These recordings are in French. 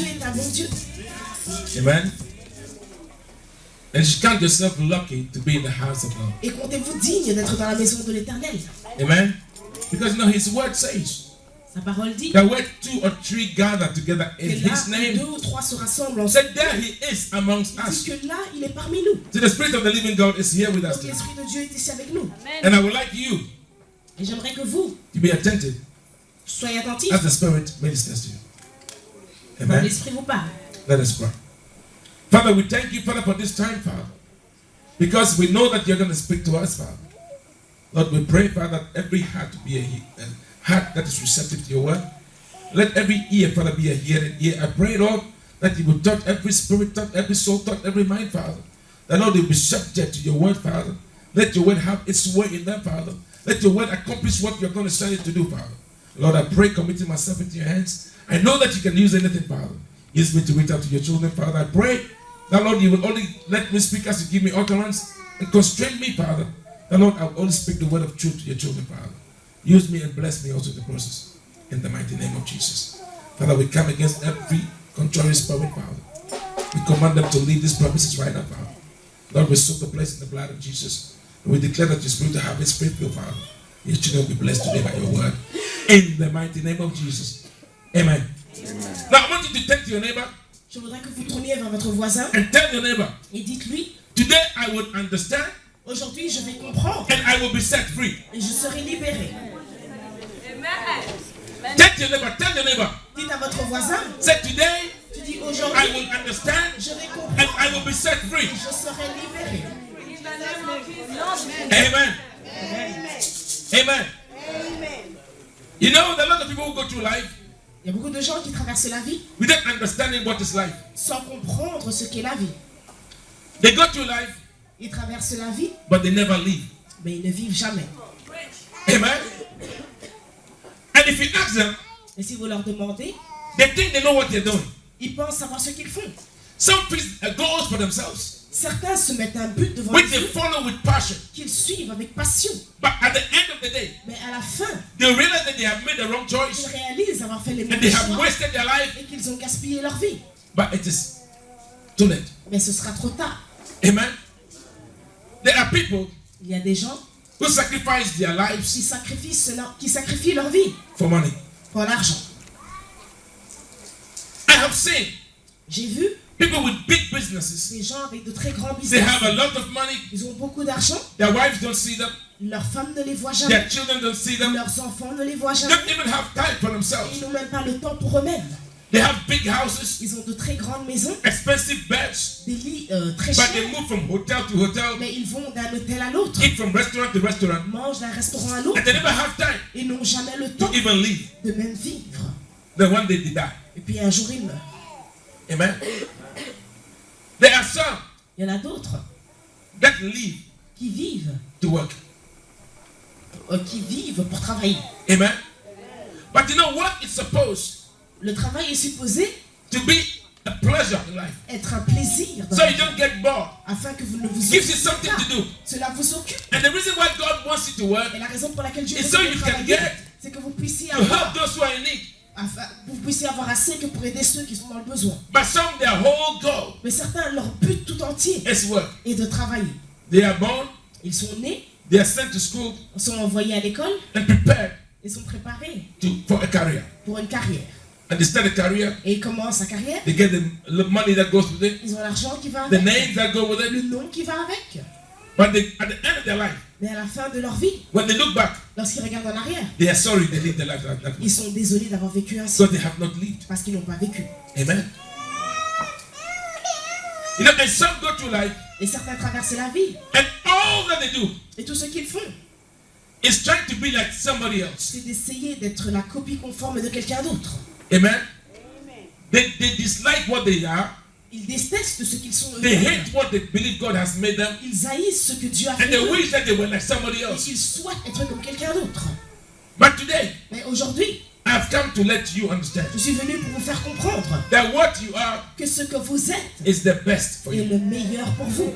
Dieu est un bon Dieu. Amen. And you count yourself lucky to be in the house of God. Et comptez-vous digne d'être dans la maison de l'Éternel. Amen. Because you know His word says Sa parole dit that where 2 or 3 gather together in que là His où name, 2 ou 3 se rassemblent ensemble, said there He is amongst il us. dit que là, il est parmi nous. So the Spirit of the living God is here with us Donc today. l'Esprit de Dieu est ici avec nous. And I would like you Et j'aimerais que vous to be attentive soyez attentifs as the Spirit ministers to you. quand Amen. l'Esprit vous parle. Let us pray. Father, we thank you, Father, for this time, Father. Because we know that you're going to speak to us, Father. Lord, we pray, Father, that every heart be a heart that is receptive to your word. Let every ear, Father, be a hearing ear. I pray, Lord, that you will touch every spirit, touch every soul, touch every mind, Father. That, Lord, they will be subject to your word, Father. Let your word have its way in them, Father. Let your word accomplish what you're going to send it to do, Father. Lord, I pray, committing myself into your hands. I know that you can use anything, Father. Use me to reach out to your children, Father. I pray that, Lord, you will only let me speak as you give me utterance and constrain me, Father. That, Lord, I will only speak the word of truth to your children, Father. Use me and bless me also in the process. In the mighty name of Jesus. Father, we come against every contrary spirit, Father. We command them to leave these premises right now, Father. Lord, we soak the place in the blood of Jesus. And we declare that your spirit will have its faith, Father. Your children will be blessed today by your word. In the mighty name of Jesus. Amen. Amen. Now I want you to take to your neighbor. Je voudrais que vous tourniez vers votre voisin And tell your neighbor. et dites-lui, today I will understand. Aujourd'hui je vais comprendre. And I will be set free. Et je serai libéré. Amen. Tell your neighbor. Dites à votre voisin. Say today. Tu dis aujourd'hui. I will understand. Je vais comprendre. And I will be set free. Et je serai libéré. Amen. Amen. Amen. You know, there are a lot of people who go through life. Il y a beaucoup de gens qui traversent la vie without understanding what is life. Sans comprendre ce qu'est la vie. They go through life. Ils traversent la vie. But they never live. Mais ils ne vivent jamais. Amen. And if you ask them, et si vous leur demandez, they think they know what they're doing. Ils pensent savoir ce qu'ils font. Some fix goals for themselves. Certains se mettent un but devant which they follow with passion. Qu'ils suivent avec passion. But at the end of the day, mais à la fin, they realize that they have made the wrong choice. Ils réalisent avoir fait les mauvais and they choix. have wasted their life. Et qu'ils ont gaspillé leur vie. But it is too late. Mais ce sera trop tard. Amen. There are people. Il y a des gens who sacrifice their lives qui sacrifient leur vie for money. Pour l'argent. I have seen. J'ai vu. People with big businesses. Des gens avec de très grands business. They have a lot of money. Ils ont beaucoup d'argent. Their wives don't see them. Leurs femmes ne les voient jamais. Their children don't see them. Leurs enfants ne les voient jamais. Don't even have time for themselves. Ils n'ont même pas le temps pour eux-mêmes. They have big houses. Ils ont de très grandes maisons. Expensive beds. Des lits très chers. But they move from hotel to hotel. Mais ils vont d'un hôtel à l'autre. Eat from restaurant to restaurant. Mangent d'un restaurant à l'autre. And they never have time. Ils n'ont jamais le temps. To even live. De même vivre. Then one day they die. Et puis un jour ils meurent. Amen. There are some. Il y en a d'autres. That live. Qui vivent. To work. Qui vivent pour travailler. Amen. But you know what is supposed. Le travail est supposé. To be a pleasure in life. Être un plaisir. So you don't get bored. Afin que vous ne vous gives you something to do. Cela vous occupe. And the reason why God wants you to work. Et la raison pour laquelle Dieu veut que vous travailliez, c'est que vous puissiez avoir. To help those who are in need. Afin, vous puissiez avoir assez que pour aider ceux qui sont dans le besoin. But some their whole goal. Mais certains leur but tout entier. Is work. Et de travailler. They are born. Ils sont nés. They are sent to school. Ils sont envoyés à l'école. And prepared. Ils sont préparés. For a career. Pour une carrière. And they start a career. Et ils commencent sa carrière. They get the money that goes with it. Ils ont l'argent qui va avec. The names that go with it. Le nom qui va avec. But at the end of their life. Mais à la fin de leur vie. When they look back. Lorsqu'ils regardent en arrière. They are sorry they lived their life like that. Ils sont désolés d'avoir vécu ainsi. So they have not lived. Parce qu'ils n'ont pas vécu. Amen. You know, and some go through life. Et certains traversent la vie. And all that they do. Et tout ce qu'ils font. Is trying to be like somebody else. C'est d'essayer d'être la copie conforme de quelqu'un d'autre. Amen. They dislike what they are. Ils détestent ce qu'ils sont. They hate what they believe God has made them. Ils haïssent ce que Dieu a fait. And they wish that they were like somebody else. Et ils souhaitent être comme quelqu'un d'autre. But today, mais aujourd'hui, I've come to let you understand. Je suis venu pour vous faire comprendre. That what you are. Que ce que vous êtes. Is the best for you. Est le meilleur pour vous.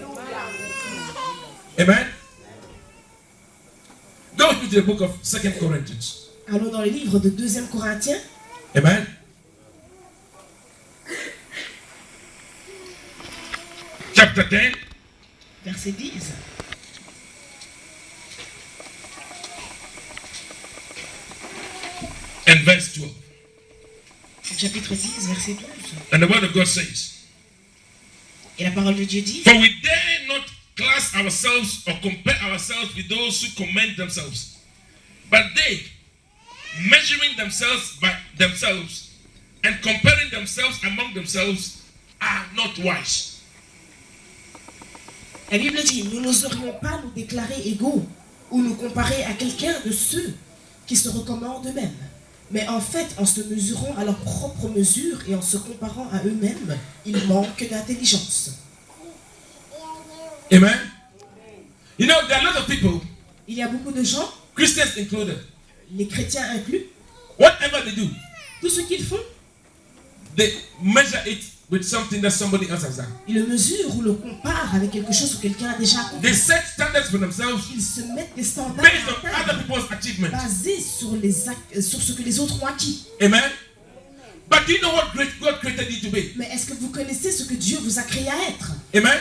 Amen. Go to the book of 2 Corinthians. Allons dans le livre de 2 Corinthiens. Amen. chapter 10, verset 10. and verse 12. Chapitre 10, verset 12. And the word of God says, Et la parole de Dieu dit, for we dare not class ourselves or compare ourselves with those who commend themselves, but they, measuring themselves by themselves and comparing themselves among themselves, are not wise. la Bible dit, nous n'oserions pas nous déclarer égaux ou nous comparer à quelqu'un de ceux qui se recommandent eux-mêmes. Mais en fait, en se mesurant à leur propre mesure et en se comparant à eux-mêmes, ils manquent d'intelligence. Amen. You know, there are a lot of people, Il y a beaucoup de gens, Christians included, les chrétiens inclus, whatever they do, tout ce qu'ils font, they measure it with something that somebody else has done. ils le mesurent ou le comparent avec quelque chose que quelqu'un a déjà accompli. They set standards for themselves Ils se mettent des standards based on à other atteindre, people's achievements. basés sur, les sur ce que les autres ont acquis. Amen. But do you know what God created you to be? Mais est-ce que vous connaissez ce que Dieu vous a créé à être? Amen.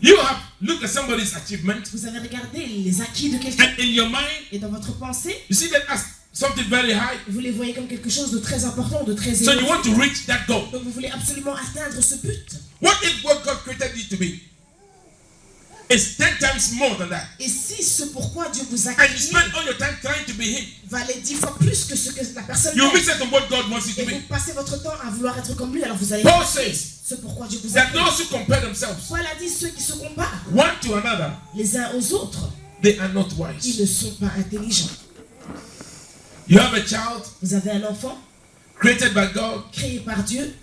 You have looked at somebody's achievement, Vous avez regardé les acquis de quelqu'un and in your mind, et dans votre pensée, you see that as something very high. vous les voyez comme quelque chose de très important, de très So you élevé. want to reach that goal. Donc vous voulez absolument atteindre ce but. What if what God created you to be is 10 times more than that? Et si ce pourquoi Dieu vous a And you créé spend all your time trying to be Him. valait 10 fois plus que ce que la personne You fait, miss out on what God wants you et to vous be. passez votre temps à vouloir être comme lui, alors vous allez Paul rater says ce pourquoi Dieu vous a that créé. those who compare themselves Paul a dit ceux qui se comparent one to another, les uns aux autres, they are not ils wise. ne sont pas intelligents. You have a child Vous avez un enfant created by God, créé par Dieu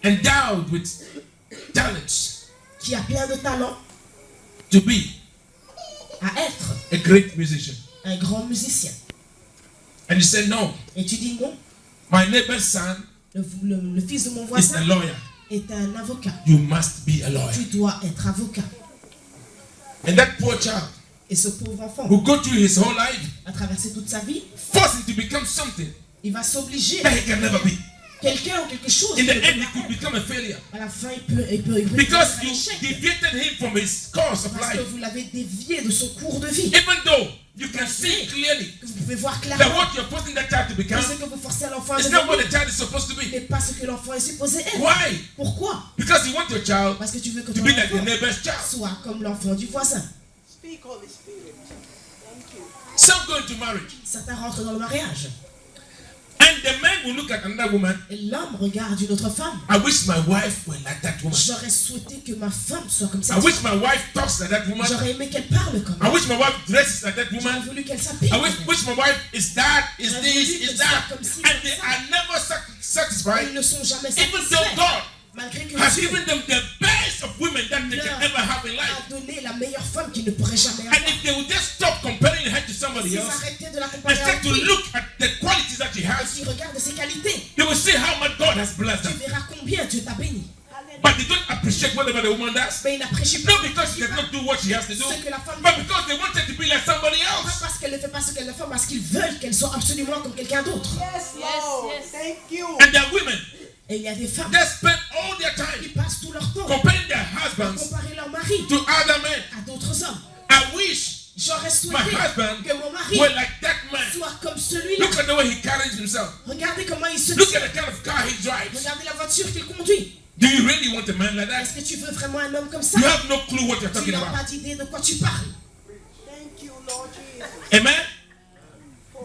endowed with talents qui a plein de talents to be à être a great musician. un grand musicien. And you say, no, Et tu dis non, my neighbor's son le fils de mon is a voisin lawyer. est un avocat. You must be a lawyer. Tu dois être avocat. And that poor child Et ce pauvre enfant will go through his whole life, a traversé toute sa vie, forcing to become something il va s'obliger that he can never be. quelqu'un ou quelque chose. In the qu'il ne end, peut he pas could être. become a failure À la fin, il peut because être un you échec. deviated him from his course of Parce que life. vous l'avez dévié de son cours de vie. Even though you can see clearly Que vous pouvez voir that clairement what you're forcing that child to que become ce que vous forcez l'enfant à is not what devenir the child is supposed to be. n'est pas ce que l'enfant est supposé être. Why? Pourquoi? Because you want your child Parce que tu veux que to ton be like the enfant neighbor's child. soit comme l'enfant du voisin. Speak, Holy Spirit. Thank you. Some go into marriage, Certains rentrent dans le mariage. and the man will look at another woman. Et l'homme regarde une autre femme. I wish my wife were like that woman. J'aurais souhaité que ma femme soit comme ça. I wish my wife talks like that woman. J'aurais aimé qu'elle parle comme I elle. wish my wife dresses like that J'aurais woman. voulu qu'elle s'habille. I wish my wife is that, is J'aurais this, voulu is qu'elle that. soit comme ci, And comme they ça. are never satisfied, Ils ne sont jamais even though satisfaits. God Malgré que has Dieu given them the best of women that they can leur ever have in life. a donné la meilleure femme qu'ils ne pourraient jamais And avoir. if they would just stop comparing her to somebody S'ils else arrêtaient de la and comparer à start to autrui, look at the qualities that she et has, qu'ils regardent ses qualités, they will see how much God has blessed tu them. verras combien Dieu t'a béni. But they don't appreciate whatever the woman does. Mais il n'apprécie pas Not because she does not do what she has to do, ce que la femme but fait. because they want her to be like somebody Pas else. parce qu'elle ne fait pas ce qu'elle ne fait, parce qu'ils veulent qu'elle soit absolument comme quelqu'un d'autre. Yes, Lord. yes. Thank you. And there are women Et il y a des femmes that spend all their qui time passent tout leur temps comparing their à husbands comparer leur mari to other men. à d'autres hommes. I wish J'aurais my souhaité husband que mon mari were like that man. soit comme celui-là. Look at the way he carries himself. Regardez comment il se Look tient. at the kind of car he drives. Regardez la voiture qu'il conduit. Do you really want a man like that? Est-ce que tu veux vraiment un homme comme ça? You have no clue what you're Tu talking n'as about. pas d'idée de quoi tu parles. Thank you, Lord Jesus. Amen.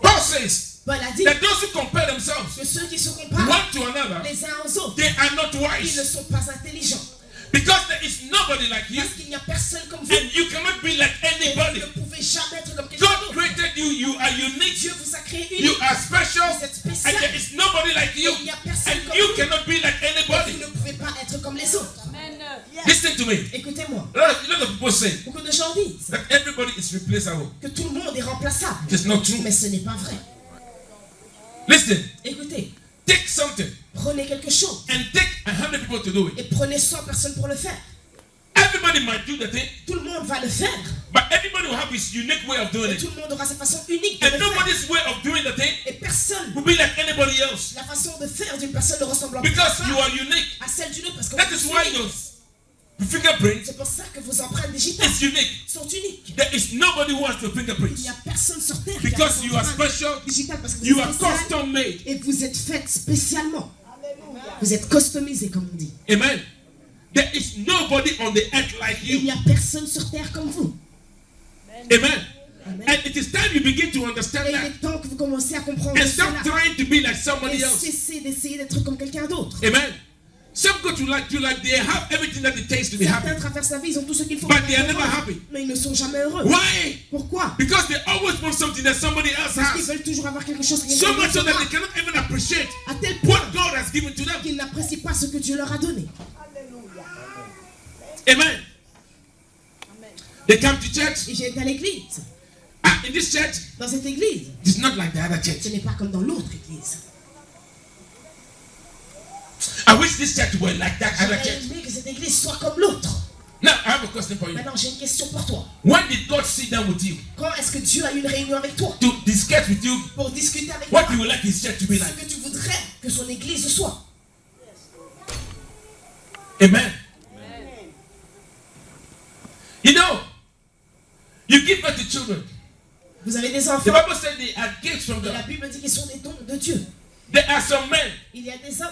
Paul says Paul a dit that those who compare themselves que ceux qui se comparent one to another, les uns aux autres, they are not ils ne wise. sont pas intelligents. Because there is nobody like you, Parce qu'il n'y a personne comme vous. and you cannot be like Et vous anybody. ne pouvez jamais être comme quelqu'un God d'autre. created you. You are unique. Dieu vous a créé You unique. are special, Vous êtes and spécial. there is nobody like you, Il n'y a personne and comme you vous. cannot be like Et vous anybody. ne pouvez pas être comme les autres. Amen. Listen to me. Écoutez-moi. A lot of people say Beaucoup de gens disent that everybody is replaceable. que tout le monde est remplaçable. It's not true. Mais ce n'est pas vrai. Listen, Écoutez, take something prenez quelque chose and take 100 people to do it. et prenez 100 personnes pour le faire. Everybody might do the thing, Tout le monde va le faire. but everybody will have his unique way of doing Et it. tout le monde aura sa façon unique de And le faire. nobody's way of doing the thing Et personne, will be like anybody else. la façon de faire d'une personne ne ressemble Because pas you are unique. à celle d'une autre. Parce que That vous is êtes why unique. your fingerprints C'est pour ça que vos empreintes digitales is unique. sont uniques. There is nobody who has the Il fingerprints. n'y a personne sur terre qui a Because vos you are empreintes special, digitales parce que you vous are êtes spécial custom made. et vous êtes faites spécialement. Hallelujah. Vous êtes customisés comme on dit. Amen. There is nobody on the earth like Il you. n'y a personne sur terre comme vous. Amen. Amen. And it is time you begin to understand Et il that. est temps que vous commencez à comprendre And stop cela. trying to be like somebody Et else. cessez d'essayer d'être comme quelqu'un d'autre. Amen. Some go to like, they have everything that it takes to be Certains happy. traversent la vie, ils ont tout ce qu'il faut But pour they are être never heureux. happy. Mais ils ne sont jamais heureux. Why? Pourquoi? Because they always want something that somebody else Parce qu'ils has. veulent toujours avoir quelque chose qui So much so that they cannot even appreciate à tel point what God has given to them. qu'ils n'apprécient pas ce que Dieu leur a donné. Hallelujah. Amen. They come to church. Et j'ai été à l'église. In this church, Dans cette église, it's not like the other church. ce n'est pas comme dans l'autre église. I wish this church were like that other J'aurais church. aimé que cette église soit comme l'autre. Now, I have a question for you. Maintenant, j'ai une question pour toi. When did God sit down with you Quand est-ce que Dieu a eu une réunion avec toi to discuss with you pour discuter avec toi what you would like his church to be ce like? que tu voudrais que son église soit? Amen. You know, you give birth to children. Vous avez des The enfants Bible said they are gifts from et la God. Bible dit qu'ils sont des dons de Dieu. There are some men. Il y a des hommes,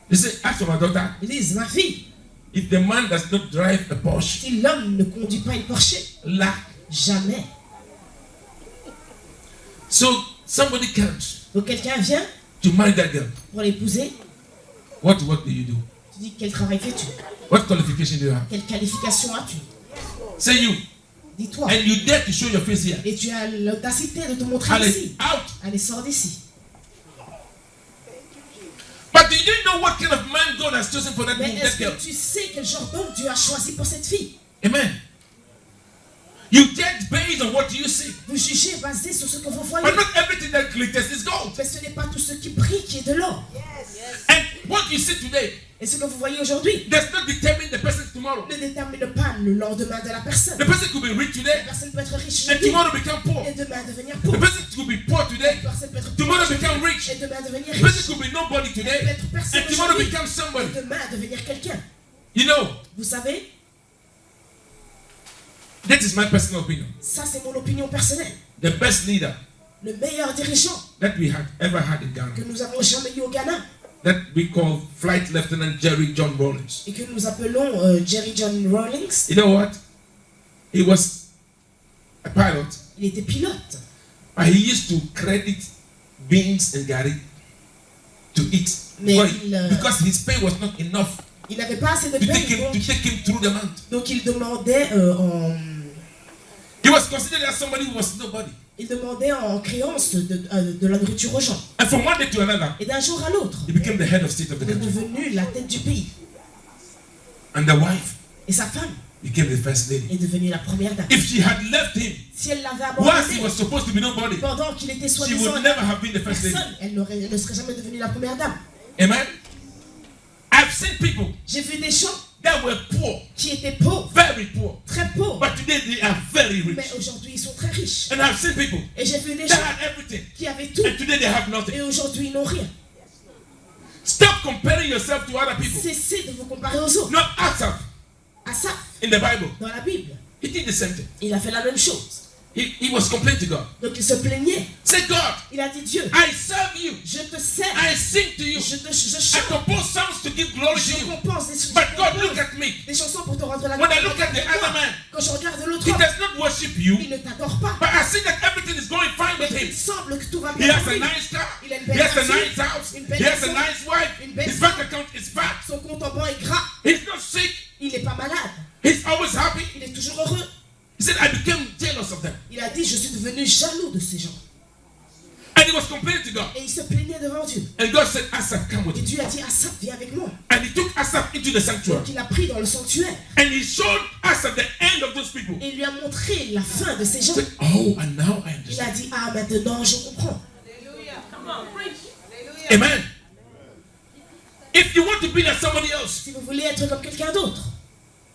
They say, ask for my daughter. ils disent, ma fille, If the man does not drive a Porsche, si l'homme ne conduit pas une Porsche, lack. jamais. So somebody comes Donc quelqu'un vient to marry that girl. pour l'épouser, What work do you do? tu dis, quel travail fais-tu? What qualification do you have? Quelle qualification as-tu? Say you. Dis-toi. And you dare to show your face here. Et tu as l'audacité de te montrer Allez, ici. out. Allez, sors d'ici. But do you know what kind of man God has chosen for that, Mais est-ce that girl? que tu sais quel genre d'homme Dieu a choisi pour cette fille? Amen. You judge based on what you see. Vous jugez basé sur ce que vous voyez. But not everything that glitters is gold. Mais ce n'est pas tout ce qui brille qui est de l'or. And what you see today Et ce que vous voyez aujourd'hui does not determine the person tomorrow. ne détermine pas le lendemain de la personne. The person could be rich La today personne peut être riche and aujourd'hui tomorrow become poor. et demain devenir The pauvre. person could be poor today, La personne peut être tomorrow pauvre become aujourd'hui rich. et demain devenir The person riche. could be nobody Elle peut today être personne and tomorrow aujourd'hui become et somebody. demain devenir quelqu'un. You know, Vous savez, that is my personal opinion. ça c'est mon opinion personnelle. The best leader Le meilleur dirigeant that we had ever had in Ghana, que nous avons jamais eu au Ghana that we call Flight Lieutenant Jerry John Rawlings. et que nous appelons Jerry John Rawlings, You know what? He was a pilot, il était pilote. but he used to credit beans and gari to eat Mais because his pay was not enough Il n'avait pas assez de to take paye, him through the month. donc il demandait He was considered as somebody who was nobody. en créance de la nourriture aux gens. And from one day to another, Et d'un jour à l'autre, he became the head of state of the il est country. devenu la tête du pays. And the wife Et sa femme became the first lady. est devenue la première dame. If she had left him Si elle l'avait whilst he abandonné was supposed to be nobody, pendant qu'il était she soi-disant would never have been the first lady. personne, elle ne serait jamais devenue la première dame. Amen. I've seen people J'ai vu des gens that were poor, qui étaient pauvres, very poor, très pauvres, but today they are very rich. mais aujourd'hui ils sont très riches. And I've seen people Et j'ai vu des that gens had everything, qui avaient tout and today they have nothing. et aujourd'hui ils n'ont rien. Stop comparing yourself to other people. Cessez de vous comparer aux autres. Not Asaph Asaph, in the Bible. dans la Bible, He did the same thing. il a fait la même chose. He was complaining to God. Donc il se plaignait. Say, God, Il a dit Dieu, I serve you. je te sers, I sing to you. je I chante, compose songs to give glory to je you. compense But God, look at me. des chansons pour te rendre la When I gloire. look at the other man, Quand je regarde l'autre he homme, does not worship you, il ne t'adore pas. but I see that everything is going fine Mais with il him. semble que tout va He bien has pour a lui. nice car. Il a une He belle has a voiture, nice house. une belle He has a maison, nice wife. une belle His bank account is fat. Son compte en banque est gras. He's not sick. Il n'est pas malade. He's always happy. Il est toujours heureux. He said, I became jealous of them. Il a dit, je suis devenu jaloux de ces gens. And he was complaining to God. Et il se plaignait devant Dieu. And God said, Asaph, come with Et me. Dieu a dit, Asaph, viens avec moi. And he took Asaph into the sanctuary. Donc il l'a pris dans le sanctuaire. And he showed Asaph the end of those people. Et il lui a montré la fin de ces gens. He said, oh, and now I Il understand. a dit, ah maintenant je comprends. Amen. If you want to be like somebody else, Si vous voulez être comme quelqu'un d'autre,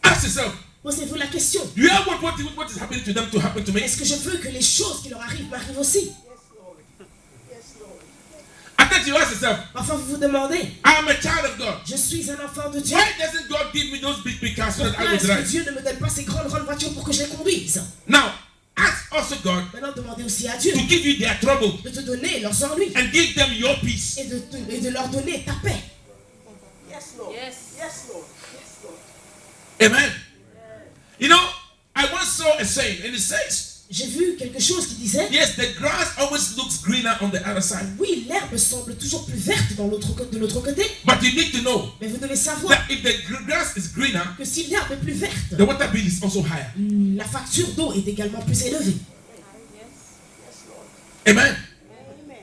ask yourself, posez-vous la question. do you want what is happening to them to happen to me? Est-ce que je veux que les choses qui leur arrivent m'arrivent aussi? At Sometimes you ask yourself, Parfois vous vous demandez, I'm a child of God. je suis un enfant de Dieu. Why doesn't God give me those big cars so that I Pourquoi will est-ce que drive? Dieu ne me donne pas ces grandes voitures pour que je les conduise? Now, ask also God Maintenant, demandez aussi à Dieu to give you their trouble de te donner leurs ennuis and give them your peace. et de leur donner ta paix. Yes, Lord. Yes. Yes, Lord. Yes, Lord. Amen. You know, I once saw a saying, and it says, J'ai vu quelque chose qui disait, yes, the grass always looks greener on the other side. oui, l'herbe semble toujours plus verte de l'autre côté, But you need to know mais vous devez savoir that if the grass is greener, que si l'herbe est plus verte, the water bill is also higher. la facture d'eau est également plus élevée. Amen. Amen.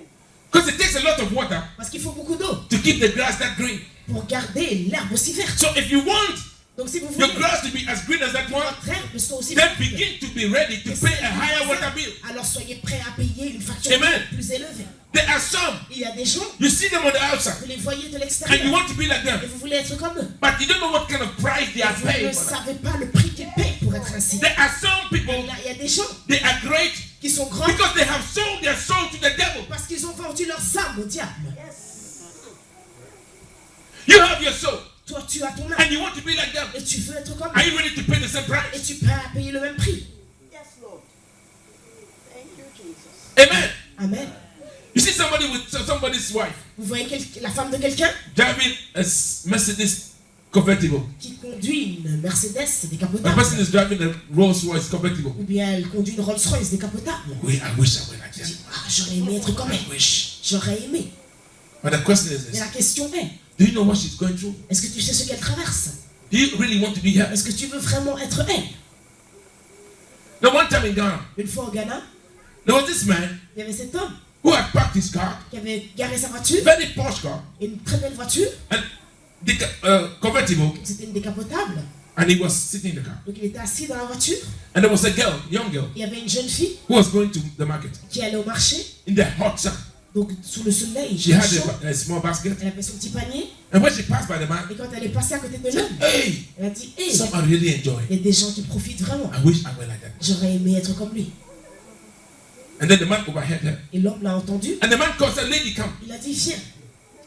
Because it takes a lot of water Parce qu'il faut beaucoup d'eau to keep the grass that green. pour garder l'herbe aussi verte. So if you want Donc si vous your voulez grass to be as green as that que one, votre herbe soit aussi then verte, begin to be ready to pay a higher water bill. alors soyez prêts à payer une facture Amen. plus élevée. There are some, Il y a des gens, you see them on the outside, vous les voyez de and you l'extérieur, want to be like et them, vous voulez être comme eux. but you don't know what kind of price they are Vous ne paying for that. savez pas le prix qu'ils payent pour être ainsi. There are some people, Il y a des gens they are great qui sont grands because they have sold their soul to the devil. parce qu'ils ont vendu leurs âmes au diable. You have your soul, Toi, tu as ton âme and you want to be like them. et tu veux être comme Are eux. you ready to pay the same Et price? tu es prêt à payer le même prix. Yes, Lord. Thank you, Jesus. Amen. Amen. You see somebody with somebody's wife Vous voyez la femme de quelqu'un driving a Mercedes convertible. qui conduit une Mercedes A décapotable. person is driving a Rolls Royce convertible. Ou bien elle conduit une Rolls Royce décapotable. I wish I were like Tu that. dis, ah, j'aurais aimé être comme I elle. wish. J'aurais aimé. But the question is Mais this: la question est, do you know what she's going through? est-ce que tu sais ce qu'elle traverse? Do you really want to be her? Est-ce que tu veux vraiment être elle? Now, one time in Ghana, Une fois au Ghana, there was this man il y avait cet homme who had parked his car, qui avait garé sa voiture, very posh car, une très belle voiture, and convertible, c'était une décapotable. and he was sitting in the car. Donc il était assis dans la voiture, And there was a girl, young girl, il y avait une jeune fille who was going to the market qui allait au marché, in the hot sun. donc sous le soleil, She had chaud. a small basket, Elle avait son petit panier, and when she passed by the man, et quand elle est passée à côté de she l'homme, said, "Hey, elle a dit, hé, some are really enjoying. il y a des gens qui profitent vraiment. I wish I were like that." J'aurais aimé être comme lui. And then the man overheard her, Et l'homme l'a entendu, and the man called, said, "Lady, come." il a dit, viens.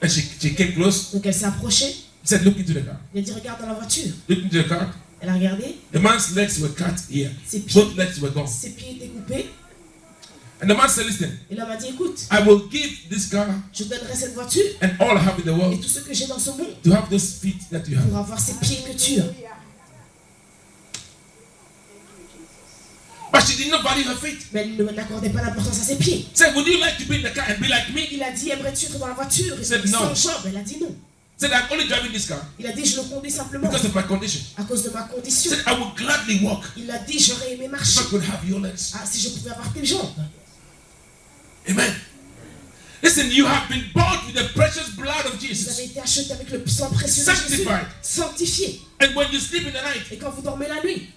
And she came close. Donc elle s'est approchée, He said, "Look into the car." il a dit, regarde dans la voiture. Look into the car. Elle a regardé, The man's legs were cut here. ses pieds, Both legs were gone. ses pieds étaient coupés. And the man said, "Listen, Et l'homme a dit, écoute, I will give this car je donnerai cette voiture and all I have in the et world tout ce que j'ai dans ce monde to have those feet that you have." pour avoir ces pieds que tu as. But she did not value her feet. Mais elle n'accordait pas d'importance à ses pieds. Said, "Would you like to be in the car and be like me?" Il a dit, aimerais-tu être dans la voiture et Said sans no. jambes? Elle a dit non. Said, "I'm only driving this car Il a dit, je le conduis simplement because of my condition." à cause de ma condition. Said, "I would gladly walk Il a dit, j'aurais aimé if marcher. I could have your legs." Ah, si je pouvais avoir tes jambes. Amen. Listen, you have been bought with the precious blood of Vous Jesus. avez été acheté avec le sang précieux de Jésus. Sanctified. Sanctifié. And when you sleep in the night, Et quand vous dormez la nuit,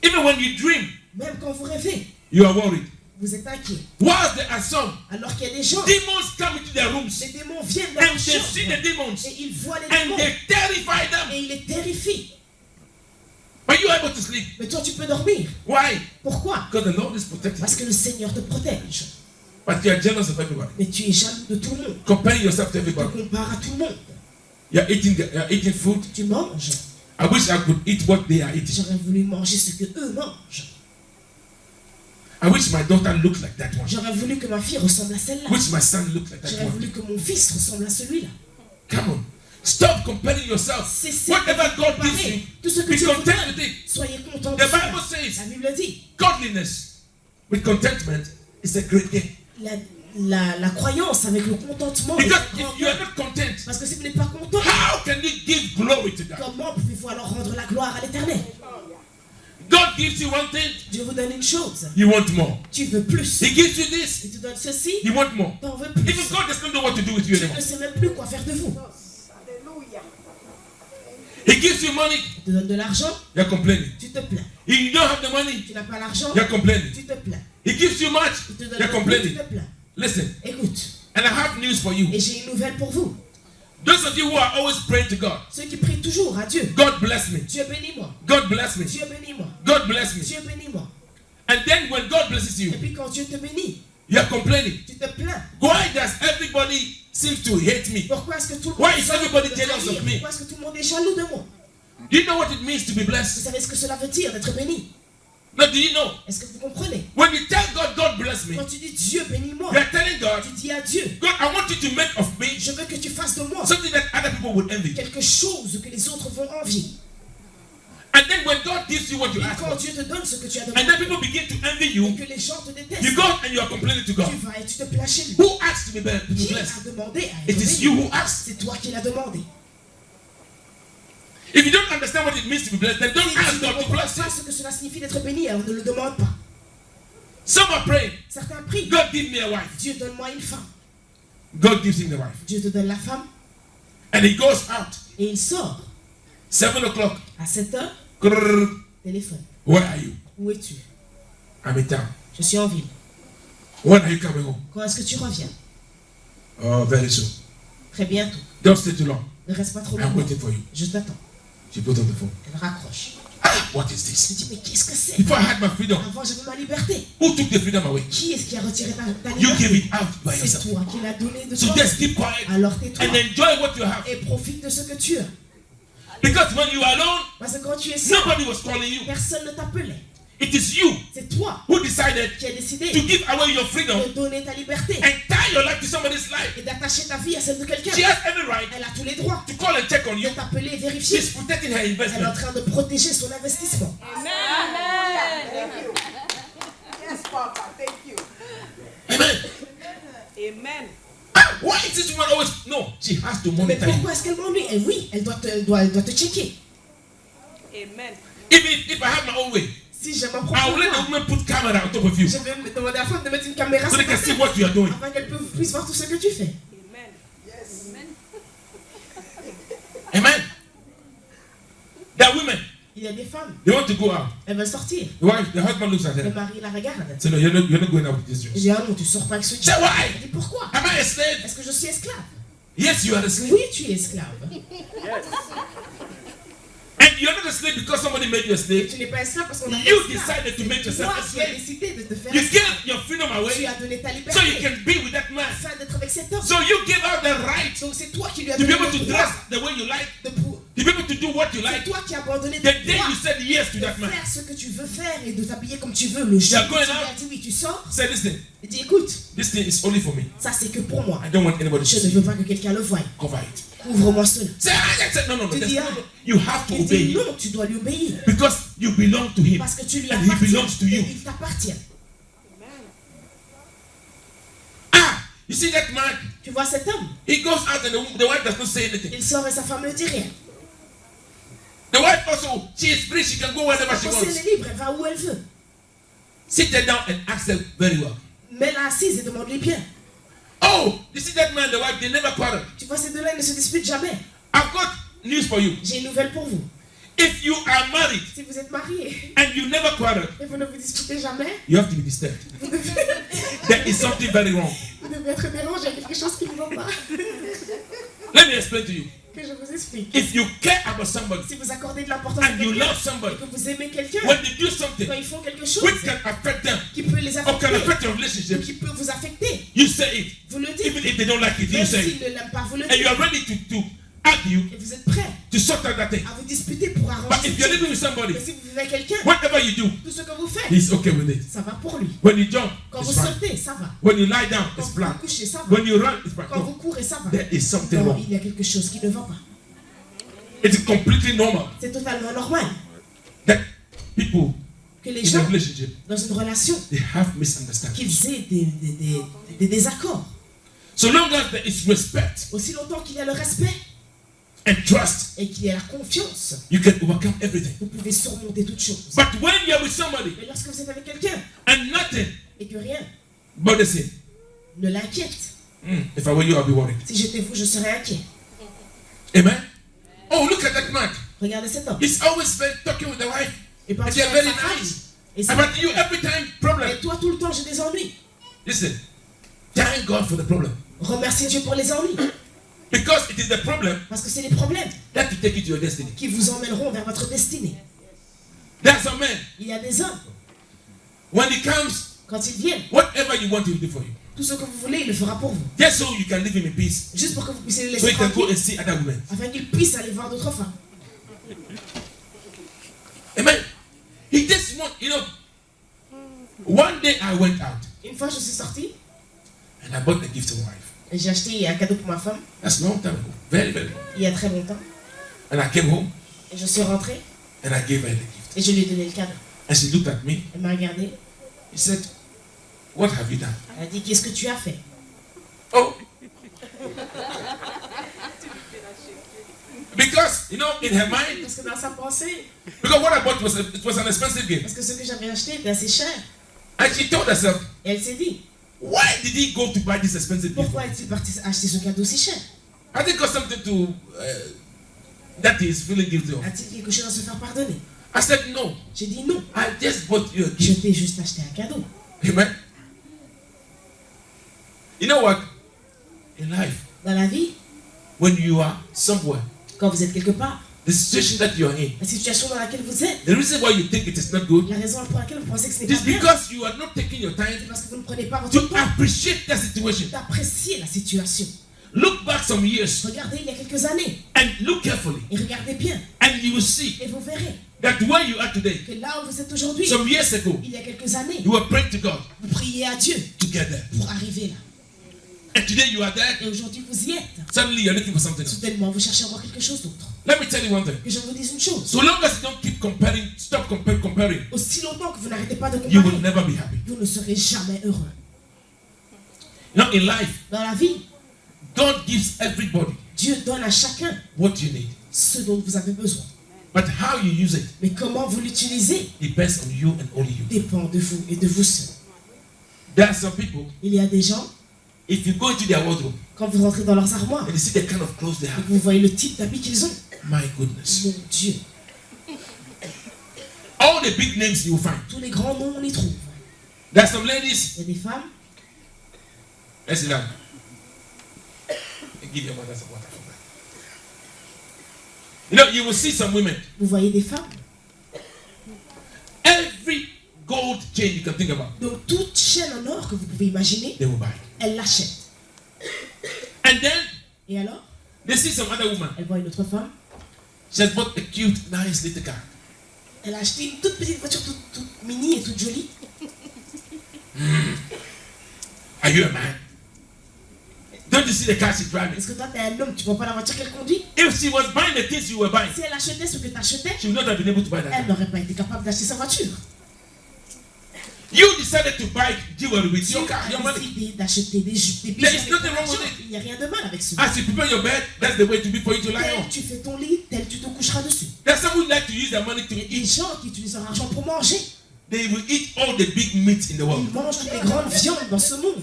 even when you dream, même quand vous rêvez, you are worried. vous êtes inquiet. Whilst there are some Alors qu'il y a des gens, demons come into their rooms les démons viennent dans and leur they see the chambre demons et ils voient les and démons they terrify them. et ils les terrifient. But you are able to sleep. Mais toi, tu peux dormir. Why? Pourquoi? Because the Lord is protecting Parce you. que le Seigneur te protège. But you are jealous of everybody. Mais tu es jaloux de tout le monde. Comparing yourself to Tu te everybody. compares à tout le monde. You are eating food. Tu manges. I wish I could eat what they are eating. J'aurais voulu manger ce que eux mangent. I wish my daughter looked like that one. J'aurais voulu que ma fille ressemble à celle-là. I wish my son looked like that J'aurais one. voulu que mon fils ressemble à celui-là. Come on. Stop comparing yourself. Cessez Whatever de God gives comparer. you, Tout ce que be Dieu vous content donne, with it. soyez content de The ça. Bible says La Bible dit, godliness with contentment is a great gain. la croyance avec le contentement. est Because un grand if you are bien. not content, Parce que si vous n'êtes pas content, how can you give glory to God? comment pouvez-vous alors rendre la gloire à l'Éternel? God gives you one thing, Dieu vous donne une chose. you want more. Tu veux plus. He gives you this, Il te donne ceci, you want more. t'en veux plus. Even God does not know what to do with you Tu anymore. ne sais même plus quoi faire de vous. Hallelujah. He gives you money, Il te donne de l'argent, you're complaining. tu te plains. If you don't have the money, Tu n'as pas l'argent, you're complaining. tu te plains. He gives you much, Il te donne you're beaucoup, tu complaining. te plains. Listen, Écoute, and I have news for you. et j'ai une nouvelle pour vous. Those of you who are always praying to God, Ceux qui prient toujours à Dieu. God bless me. Dieu bénis-moi. God bless me. Dieu bénis-moi. God bless me. Dieu bénis-moi. And then when God blesses you, Et puis quand Dieu te bénit, You are complaining. Tu te plains. Why does everybody seem to hate me? Pourquoi est-ce que tout le Why monde is everybody me jealous trahir? of me? Pourquoi est-ce que tout le monde est jaloux de moi? Do you know what it means to be Vous blessed? savez ce que cela veut dire d'être béni? No, do you know? Est-ce que vous comprenez? When you tell God, God bless me, Quand tu dis Dieu bénis-moi, you are telling God, tu dis à Dieu, God, I want you to make of me je veux que tu fasses de moi something that other people would envy. quelque chose que les autres vont envier. And then when God gives you what you Et ask quand for, Dieu te donne ce que tu as and then demandé, people begin to envy et you, que les gens te détestent, you go and you are complaining to God. tu vas et tu te plains chez lui. Who asked to be Qui blessed? a demandé à It être is béni? you who asked. C'est toi qui l'as demandé. If you don't understand what it means to be blessed, then don't Si ask tu ne God to comprends bless pas you. ce que cela signifie d'être béni, alors ne le demande pas. Some are praying, Certains prient, God give me a wife. Dieu donne-moi une femme. God gives him the wife. Dieu te donne la femme And he goes out. et il sort 7 o'clock. à 7 heures, Grrr. téléphone. Where are you? Où es-tu? I'm in town. Je suis en ville. When are you coming home? Quand est-ce que tu reviens? Oh, very soon. Très bientôt. Don't stay too long. Ne reste pas trop I'm longtemps. waiting for you. Je t'attends. She put on the phone. Elle raccroche. Ah, what is Je this? me dis, mais qu'est-ce que c'est? Before I had my freedom, Avant, j'avais ma liberté. who took the freedom away? Qui est-ce qui a retiré ta You liberté? gave it out by C'est yourself. toi qui l'as donné de So toi. just keep quiet Alors tais-toi and enjoy what you have. et profite de ce que tu as. Because when you are alone, Parce que quand tu es seul, nobody was calling you. personne ne t'appelait. It is you C'est toi who decided qui as décidé to give away your freedom de donner ta liberté and tie your life to somebody's life. et d'attacher ta vie à celle de quelqu'un. She has every right Elle a tous les droits to call and check on de you. t'appeler et vérifier. She's protecting her Elle est en investment. train de protéger son investissement. Thank you. Yes, Papa. Thank you. Amen. Amen. Ah, why is this woman always? No, she has to Mais monitor you. pourquoi est-ce qu'elle m'ennuie? Et oui, elle doit te checker. Amen. Even if I have my own way, Si j'ai ma I propre will let the voix, woman put camera on top of you je vais me demander à la femme de mettre une caméra so sur they ta can see tête what you are doing. afin qu'elle puisse voir tout ce que tu fais. Amen. Yes. Amen. Amen. There are women, Il y a des femmes, they want to go out. elles veulent sortir. The husband looks at Le her. mari la regarde. Say, no, you're not going out with this Je dress. dis, ah non, tu sors pas avec ce Say, jean. why? Elle dit, pourquoi? Am I a slave? Est-ce que je suis esclave? Yes, you are a slave. Oui, tu es esclave. And you're not a slave because somebody made you a Et slave. tu n'es pas esclave parce qu'on a You fait esclave. decided to make Toi yourself a qui as slave. décidé de te faire You esclave. gave your freedom Tu away as donné ta so you liberté can be with that man. afin d'être avec cet homme. So you give out the right Donc c'est toi qui lui as to be donné able to le dress droit the way you like, de to be able to do what you C'est like. toi qui as abandonné The ton day droit you said yes to de that man, faire ce que tu veux faire et de t'habiller comme tu veux. Le jour are où going tu lui out. as dit oui, tu sors. say, listen, Il dit écoute, this thing is only for me. ça c'est que pour moi. I don't want anybody to Je ne see. veux pas que quelqu'un le voie. Cover it. Couvre-moi cela. Say, no, no, no. Tu That's dis, not- ah. You have to Il obey dit him non, tu dois lui obéir. because you belong to him. Parce que tu lui And he belongs to appartiens. you. Et il t'appartient. Ah, you see that man? Tu vois cet homme, He goes out and the wife does not say anything. il sort et sa femme ne dit rien. The wife also, she is free. She can go wherever she Quand elle wants. est libre, elle va où elle veut. Sit her down and ask her very well. Mets-la assise et demande-lui bien. Oh, you see that man, the wife, they never quarrel. Tu vois, ces deux-là, ils ne se disputent jamais. I've got news for you. J'ai une nouvelle pour vous. If you are married Si vous êtes mariés and you never quarrel, et vous ne vous disputez jamais, you have to be disturbed. vous devez, There is something very wrong. vous devez être dérangé, il y a quelque chose qui ne va pas. Let me explain to you. Que je vous explique. If you care about somebody Si vous accordez de l'importance à and you quelqu'un love somebody, et que vous aimez quelqu'un, when they do something quand ils font quelque chose which can affect them qui peut les or can affecter, affect your ou relationship, qui peut vous affecter, you say it. vous le dites. Even if they don't like it, you Même say s'ils it. ne l'aiment pas, vous le And you dites. are ready to argue, Et vous êtes prêts to sort out that thing. à vous disputer pour But arranger if cette you're chose. living with somebody, Mais si vous vivez avec quelqu'un, whatever you do, tout ce que vous faites, he's okay with it. ça va pour lui. When you jump, Quand it's vous fine. sautez, ça va. When you lie down, Quand it's vous fine. vous couchez, ça va. When you run, it's fine. Quand No, vous courez, ça va. there is something Non, wrong. il y a quelque chose qui ne va pas. It's completely normal C'est totalement normal that people que les in a gens, relationship, dans une relation, they have misunderstanding. qu'ils aient des désaccords. So long as there is respect Aussi longtemps qu'il y a le respect and trust, et qu'il y a la confiance, you can overcome everything. vous pouvez surmonter toutes choses. But when you're with somebody Mais lorsque vous êtes avec quelqu'un and nothing et que rien bothers him, ne l'inquiète, if I were you, I'll be worried. si j'étais vous, je serais inquiet. Amen? Oh, look at that man. Regardez cet homme. He's always talking with the wife. Et parle And they're avec very sa femme. nice. Et c'est- But you, every time, problem. et toi, tout le temps, j'ai des ennuis. Listen, thank God for the problem. Remerciez Dieu pour les ennuis. Because it is the problem Parce que c'est les problèmes that will take you to your destiny. qui vous emmèneront vers votre destinée. There's a man, Il y a des hommes, when he comes Quand ils viennent, whatever you want, he will do for you. tout ce que vous voulez, il le fera pour vous. Just so you can live in peace. Juste pour que vous puissiez les So laisser you can go tranquilles, and see other women. afin qu'ils puissent aller voir d'autres femmes. Amen. He just want, one day I went out Une fois, je suis sortie and I bought a gift to my wife. et j'ai acheté un cadeau pour ma femme, That's a long time ago. Very, very long. il y a très longtemps. And I came home Et je suis rentrée and I gave her the gift. et je lui ai donné le cadeau. And she looked at me. Elle m'a regardé. He said, what have you done? Elle a dit, qu'est-ce que tu as fait? Oh. Because, in her mind, Parce que dans sa pensée, because what I bought was an expensive gift. parce que ce que j'avais acheté était assez cher. And she told herself, Et elle s'est dit, why did he go to buy this expensive gift? pourquoi est-il parti acheter ce cadeau si cher? I think got something to that he is feeling guilty of. A-t-il quelque chose à se faire pardonner? I said no. J'ai dit non, I just bought you a je gift. t'ai juste acheté un cadeau. Amen. You know what? In life, Dans la vie, when you are somewhere, quand vous êtes quelque part, the situation that you are in, la situation dans laquelle vous êtes, the reason why you think it is not good la raison pour laquelle vous pensez que ce n'est is pas bien, because you are not taking your c'est time parce que vous ne prenez pas votre to temps appreciate that situation. d'apprécier la situation. Look back some years Regardez il y a quelques années and look carefully, et regardez bien and you will see et vous verrez that where you are today, que là où vous êtes aujourd'hui, some years ago, il y a quelques années, you were praying to God vous priez à Dieu to get there. pour arriver là. And today you are there, Et aujourd'hui vous y êtes. suddenly you're looking for something else. Soudainement vous cherchez encore quelque chose d'autre. Let me tell you one thing. Que je vous dise une chose. So long as you don't keep comparing, stop comparing, Aussi longtemps que vous n'arrêtez pas de you will comparer, never be happy. vous ne serez jamais heureux. In life, Dans la vie, God gives everybody Dieu donne à chacun what you need. ce dont vous avez besoin. But how you use it Mais comment vous l'utilisez depends on you and only you. dépend de vous et de vous seul. There are some people, Il y a des gens, if you go into their wardrobe quand vous rentrez dans leurs armoires and you see the kind of clothes they et have, que vous voyez le type d'habits qu'ils ont, my goodness. mon Dieu, All the big names you will find. tous les grands noms on les trouve. There are some ladies, Il y a des femmes, let's sit down. Give your mother some water for that. You will see some women. vous voyez des femmes. Every gold chain you can think about, Donc toute chaîne en or que vous pouvez imaginer, they will buy. elles l'achètent. And then Et alors, they see some other woman. elle voit une autre femme, She has bought a cute, nice little car. elle a acheté une toute petite voiture toute mini et toute jolie. Are you a man? Don't you see the car she's driving? Est-ce que toi, t'es un homme, tu vois pas la voiture qu'elle conduit? If she was buying the things you were buying, Si elle achetait ce que tu achetais, she would not have been able to buy that elle car. n'aurait pas été capable d'acheter sa voiture. You decided to buy jewelry with Tu your car, your as money. décidé d'acheter des bijoux There is avec nothing ton wrong with argent. it. Il n'y a rien de mal avec cela. As you prepare your bed, that's the way to be for you to lie Tel on. tu fais ton lit, tel tu te coucheras dessus. There's some who like to use their money to Il y a des eat. gens qui utilisent leur argent pour manger. They will eat all the big meat in the Ils world. mangent toutes les grandes viandes dans ce monde.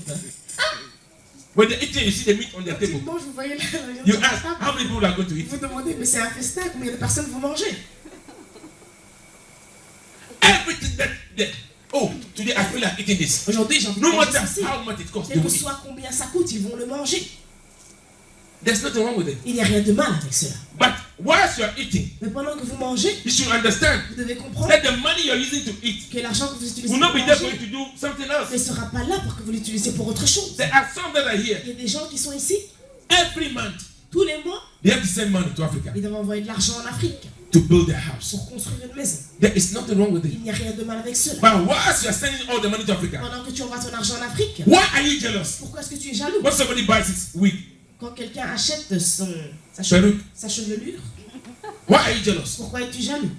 When they're eating, you see the meat on their Quand ils table. mangent, vous voyez la viande You sur la ask, table. how many people are going to eat? Vous demandez, mais c'est un festin, combien de personnes vous mangez? Everything oh, today I feel like eating this. Aujourd'hui, j'ai envie de No manger matter ceci. how much it costs, they Quel que will eat. soit combien ça coûte, ils vont le manger. There's nothing wrong with it. Il n'y a rien de mal avec cela. But whilst you are eating, Mais pendant que vous mangez, you should understand vous devez comprendre that the money you're using to eat que l'argent que vous utilisez will pour not be there for you manger to do something else. ne sera pas là pour que vous l'utilisiez pour autre chose. There are some that are here. Il y a des gens qui sont ici, Every month, tous les mois, they have to send money to Africa ils doivent envoyer de l'argent en Afrique to build their house. pour construire une maison. There is nothing wrong with it. Il n'y a rien de mal avec cela. But whilst you are sending all the money to Africa, Pendant que tu envoies ton argent en Afrique, why are you jealous? pourquoi est-ce que tu es jaloux? When somebody buys his wig, Quand quelqu'un achète sa perruque, sa chevelure, why are you jealous? pourquoi es-tu jaloux?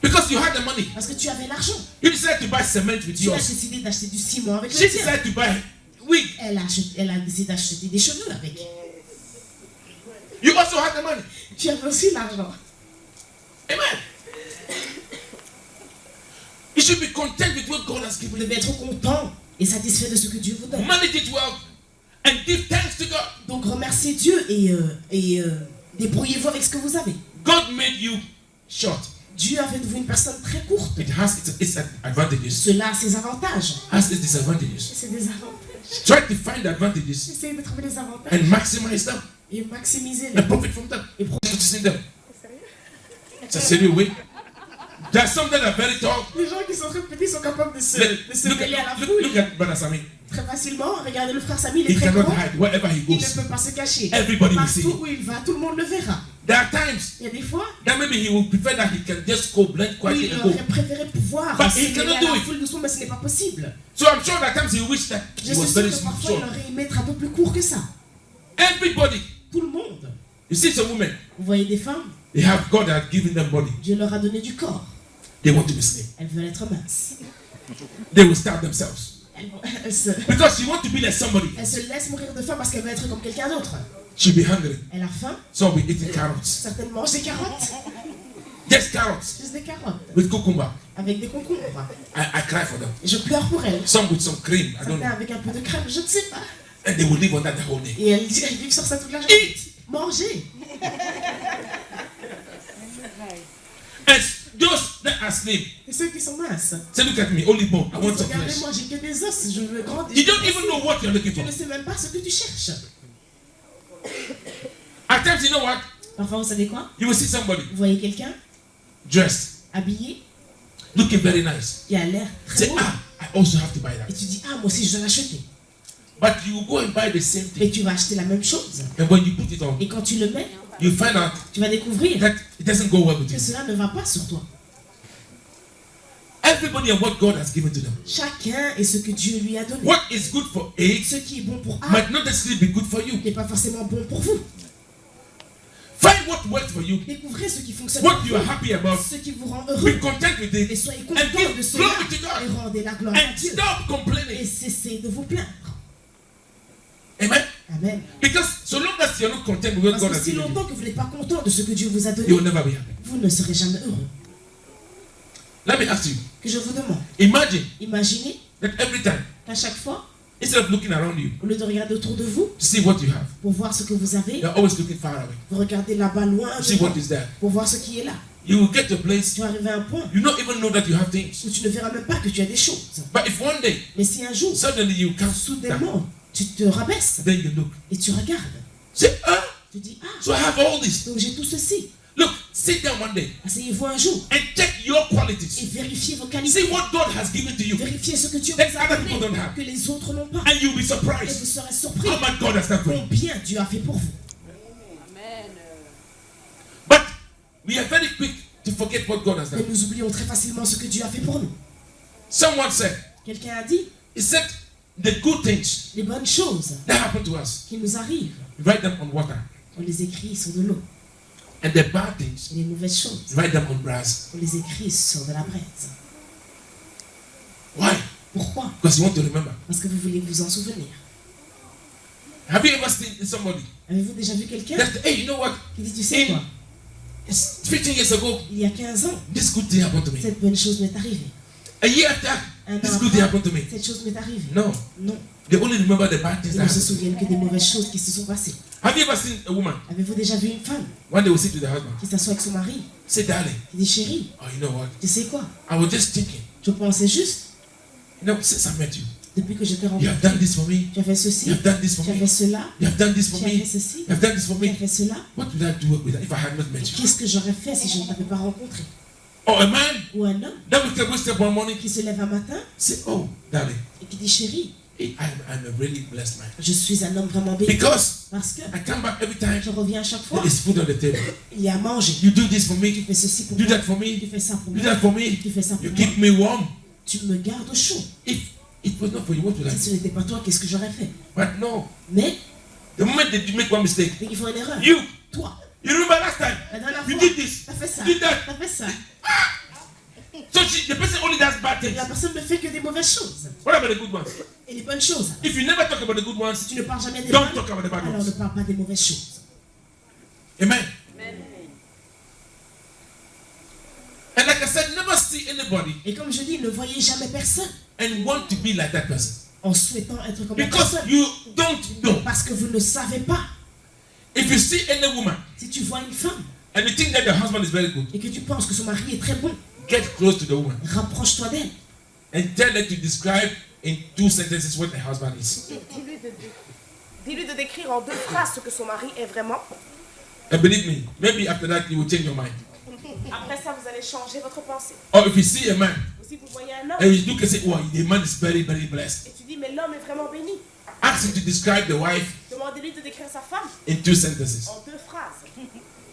Because you had the money. Parce que tu avais l'argent. You decided to buy cement with Tu as yours. décidé d'acheter du ciment avec She le tien. decided to buy wig. Elle a décidé d'acheter des cheveux avec. You also had the money. Tu avais aussi l'argent. Amen. You should be content with what God has Vous given you. devez être content et satisfait de ce que Dieu vous donne. Manage it well and give thanks to God. Donc remerciez Dieu et débrouillez-vous avec ce que vous avez. God made you short. Dieu a fait de vous une personne très courte. It has its advantages, Cela a ses avantages has its et disadvantages. ses désavantages. Try to find the advantages Essayez de trouver les avantages and maximize them et maximiser les and profit from them. et profitez. Noticing them. C'est sérieux, oui. There are some that are very tall. Les gens qui sont très petits sont capables de se Look mêler à la look foule. at Brother Sami. Très facilement, regardez le frère Sami, il est He très cannot grand. hide wherever he Il ne goes. peut pas se cacher. Everybody will see. Partout où il va, tout le monde le verra. There are times Il y a des fois that maybe he will prefer that he can just go blend où quietly il and go. aurait préféré pouvoir But se he mêler cannot à do la it. foule doucement, mais ce n'est pas possible. So I'm sure that times he wished that Je he suis was sûr very que small. parfois il aurait aimé être un peu plus court que ça. Everybody. Tout le monde. You see some women, Vous voyez des femmes, they have God that has given them body. Dieu leur a donné du corps. They want to be slim. Elles veulent être minces. They will starve themselves. Elles se Because she wants to be like somebody. laissent mourir de faim parce qu'elles veulent être comme quelqu'un d'autre. She'll be hungry. Elle a faim, So we'll be eating carrots. certaines mangent des carottes. Just carrots Juste des carottes. with cucumber. Avec des concombres. I cry for them. Et je pleure pour elles. Some with some cream. I don't Certains know. avec un peu de crème, je ne sais pas. And they will live on that the whole day. Et elles vivent sur ça toute la journée. Eat. Manger. And those that are slim, Et ceux qui sont minces. say, look at me, only bone. I want some flesh. Regardez-moi, j'ai que des os, je veux grandir. You don't even know what you're looking Tu for. ne sais même pas ce que tu cherches. At times, you know what? Parfois, vous savez quoi? You will see somebody Vous voyez quelqu'un dressed, habillé looking very nice. qui a l'air très Say, beau. ah, I also have to buy Et that. tu dis, ah, moi aussi, je dois l'acheter. But you go and buy the same thing. Mais tu vas acheter la même chose. And when you put it on, Et quand tu le mets, you find out tu vas découvrir that it doesn't go well with que you. cela ne va pas sur toi. Everybody and what God has given to them. Chacun est ce que Dieu lui a donné. What is good for A Ce qui est bon pour A might not necessarily be good for you. n'est pas forcément bon pour vous. Find what works for you, Découvrez ce qui fonctionne what pour you are vous, happy about. ce qui vous rend Be heureux. content with Et it soyez and contents give de cela glory to et God. rendez la gloire à And Dieu. stop Et complaining. cessez de vous plaindre. Amen. Amen. Because so long as you're not content with what Parce God que has si given you, longtemps que vous n'êtes pas content de ce que Dieu vous a you will donné, never be happy. vous ne serez jamais heureux. Let me ask you. Que je vous demande, Imagine imaginez that every time, qu'à chaque fois, instead of looking around you au lieu de regarder autour de vous to see what you have, pour voir ce que vous avez, you're always looking far away vous regardez là-bas loin to de see vous what is there. pour voir ce qui est là. You will get to a place Tu vas arriver à un point you don't even know that you have things. où tu ne verras même pas que tu as des choses. But if one day Mais si un jour, suddenly you come down, soudainement, tu te rabaisses then you look, et tu regardes, say, ah, tu dis, ah, so I have all this. donc j'ai tout ceci. Look, sit down one day Asseyez-vous un jour and check your et qualities. vérifiez vos See qualités. what God has given to you, Vérifiez ce que Dieu that vous a other people don't donné, have, que les autres n'ont pas. and you'll be Et surprised vous serez surpris how much God has done for you. combien Dieu a fait pour vous. Amen. But we are very quick to forget what God has Mais done. nous oublions très facilement ce que Dieu a fait pour nous. Someone said, Quelqu'un a dit, he said, the good things les bonnes choses that happen to us, qui nous arrivent, write them on water, on les écrit sur de l'eau. and the bad things, Et les mauvaises choses, write them on brass. on les écrit sur de la braise. Why? Pourquoi? Because you want to remember. Parce que vous voulez vous en souvenir. Have you ever seen somebody Avez-vous déjà vu quelqu'un that, hey, you know what? qui dit, tu sais quoi, It's 15 years ago, il y a 15 ans, this good thing happened to me. cette bonne chose m'est arrivée. A year after, Un this an good thing après, happened to me. cette chose m'est arrivée. No, Non, they only remember the bad things ils that ne se happened. souviennent que des mauvaises choses qui se sont passées. Have you ever seen a woman, Avez-vous déjà vu une femme one day will sit with the husband, qui s'assoit avec son mari, say, darling, qui dit, chérie, oh, you know what? tu sais quoi, I was just thinking, je pensais juste, you know, since I met you, depuis que je t'ai you have rencontré, done this for me, tu as fait ceci, you have done this for tu as me, fait cela, you have done this tu for as fait me, ceci, you have done this for tu as me. fait cela. What would I do with that if I had not met you? Qu'est-ce que j'aurais fait si je ne t'avais pas rencontré? Or a man Ou un homme that will wake up one morning, qui se lève un matin say, oh, darling, et qui dit, chérie, I'm a really blessed man. je suis un homme vraiment béni. Because Parce que I come back every time, je reviens à chaque fois, there is food on the table. il y a à manger. You do this for Tu me, fais ceci pour do moi, that for tu me, fais ça pour do moi, that for me. tu fais ça pour You moi. keep me warm. Tu me gardes au chaud. If it was not for you, what would I Si do? ce n'était pas toi, qu'est-ce que j'aurais fait? But no, Mais, the moment that you make one mistake, dès qu'ils font une erreur, you toi, remember last time, la dernière you fois, did this, t'as fait ça, you did that. t'as fait ça. So the person only does bad Et things. la personne ne fait que des mauvaises choses. What about the good ones? Et les bonnes choses, If you never talk about the good ones, si tu ne parles jamais des don't bonnes, talk about the bad alors ne ones. parle pas des mauvaises choses. Amen. Amen. And like I said, never see anybody Et comme je dis, ne voyez jamais personne and want to be like that person. en souhaitant être comme la Because personne. you don't know. Parce que vous ne savez pas. If you see any woman Si tu vois une femme and you think that the husband is very good, et que tu penses que son mari est très bon, get close to the woman rapproche-toi d'elle and tell her to describe in 2 sentences what the husband is. Dis-lui de décrire en 2 phrases ce que son mari est vraiment. And believe me, maybe after that you will change your mind. Après ça, vous allez changer votre pensée. Or if you see a man Ou si vous voyez un homme and you look and say, "Oh, the man is very, very blessed," et tu dis, mais l'homme est vraiment béni. ask him to describe the wife Demandez-lui de décrire sa femme in 2 sentences, en 2 phrases.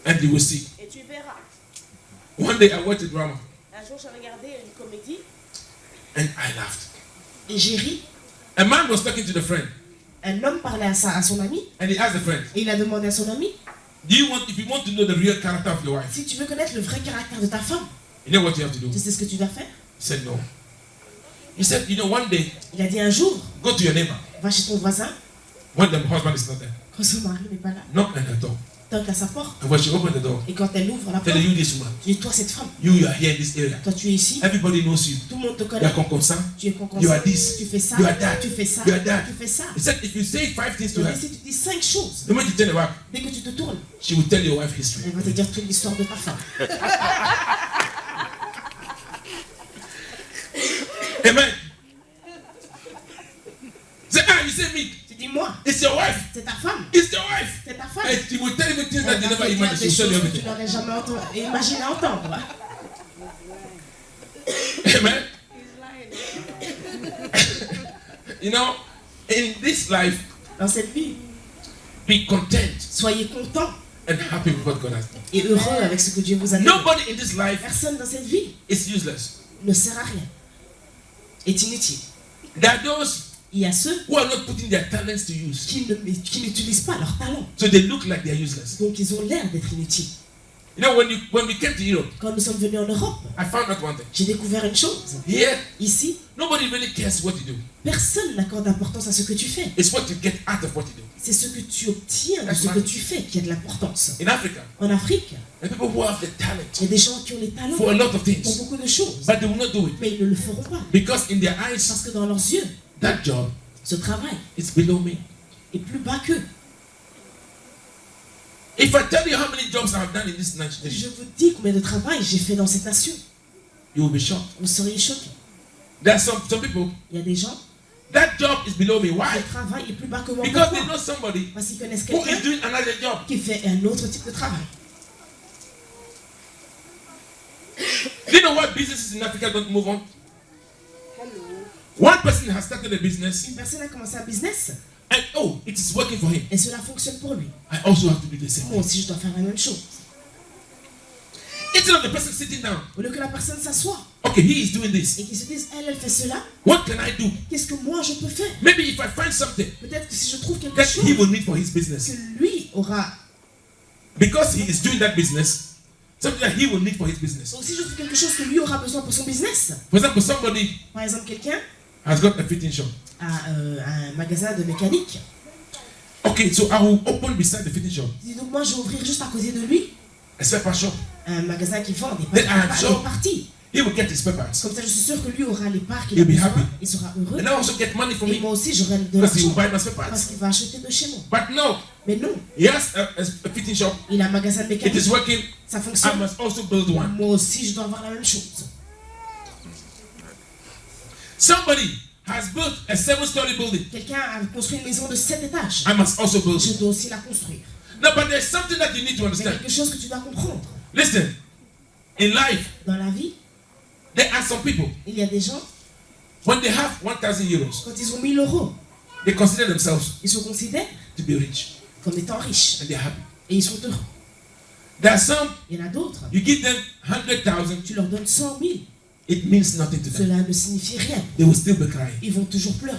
and you will see. Et tu verras. One day I watched a drama Un jour, j'ai regardé une comédie and I laughed. Et j'ai ri. A man was talking to the friend, Un homme parlait à son ami and he asked the friend, et il a demandé à son ami, "Do you want, if you want to know the real character of your wife, si tu veux connaître le vrai caractère de ta femme, you know what you have to do?" tu sais ce que tu dois faire? He said, "No." He said, "You know, one day, Il a dit un jour, go to your neighbor va chez ton voisin, when the husband is not there. quand son mari n'est pas là, Knock on her door, toque à sa porte and when she opens the door, et quand elle ouvre la tell porte, her, you this woman, tu dis, toi cette femme, you are here in this area. toi tu es ici, Everybody knows you. tout le monde te You connaît, are conconstant. tu es conconstant, You are this. tu fais ça, You are that. tu fais ça, You are that. tu fais ça. He said, if you say 5 things to her, Et si tu dis 5 choses, the moment you turn her back, dès que tu te tournes, she will tell your wife history. elle va te dire toute l'histoire de ta femme. Amen. Say, you say me. Tu dis moi, It's your wife. c'est ta femme, It's your wife. c'est ta femme. And she will tell you things Elle that you va never te dire imagined. des She will tell you choses que tu everything. n'aurais jamais imaginé entendre. Amen. You know, in this life, Dans cette vie, be content soyez contents and happy with what God has done. et heureux avec ce que Dieu vous a donné. Nobody in this life Personne dans cette vie is useless. ne sert à rien, est inutile. There are those Il y a ceux who are not putting their talents to use. qui n'utilisent pas leur talent, So they look like they're useless. donc ils ont l'air d'être inutiles. You know, when we came to Europe, Quand nous sommes venus en Europe, I found out one thing. j'ai découvert une chose. Here, Ici, nobody really cares what you do. personne n'accorde d'importance à ce que tu fais. It's what you get out of what you do. C'est ce que tu obtiens de That's ce que right. tu fais qui a de l'importance. In Africa, En Afrique, there are people who have the talent il y a des gens qui ont les talents for a lot of pour things, beaucoup de choses, but they will not do it mais ils ne le feront pas. because in their eyes, Parce que dans leurs yeux, that job ce travail is below me. est plus bas qu'eux. If I tell you how many jobs I've done in this nation, Je vous dis combien de travail j'ai fait dans cette nation. you will be shocked. Vous seriez choqués. There are some people, Il y a des gens, that job is below me. Why? le travail est plus bas que moi. Because they Pourquoi? know somebody Parce qu'ils connaissent who is quelqu'un doing another job. qui fait un autre type de travail. Do you know what businesses in Africa don't move on? One person has started a business Une personne a commencé un business and oh, it is working for him. et cela fonctionne pour lui. I also have to do the same. Moi aussi, je dois faire la même chose. Instead of the person sitting down, Au lieu que la personne s'assoie okay, he is doing this. et qu'il se dise, elle fait cela, What can I do? qu'est-ce que moi je peux faire? Maybe if I find something Peut-être que si je trouve quelque that chose he will need for his business, que lui aura, because he is doing that business, something that he will need for his business. donc si je trouve quelque chose que lui aura besoin pour son business, For example, somebody par exemple quelqu'un has got a fitting shop. a un magasin de mécanique, Okay, so I will open beside the fitting shop il dit donc moi je vais ouvrir juste à côté de lui a spare part shop. un magasin qui vend des Then I am sure- parties. He will get his spare parts. Comme ça je suis sûr que lui aura les parts qu'il He'll a be besoin, happy. il sera heureux And I also get money from et me moi aussi j'aurai de because he will l'argent buy my spare parce parts. qu'il va acheter de chez moi. But no, Mais non, he has a fitting shop. il a un magasin de It mécanique, is working. ça I fonctionne. must also build one. Moi aussi je dois avoir la même chose. Somebody has built a 7-story building. Quelqu'un a construit une maison de 7 étages. I must also build Je it. dois aussi la construire. No, but there's something that you need to Il y a understand. quelque chose que tu dois comprendre. Listen, in life, Dans la vie, there are some people, il y a des gens, when they have 1,000 euros, quand ils ont 1000 euros, they consider themselves ils se considèrent to be rich comme étant riches. and they're happy. Et ils sont heureux. There are some, Il y en a d'autres, you give them 100,000, tu leur donnes 100 000. it means nothing to them. Cela ne signifie rien. They will still be crying. Ils vont toujours pleurer.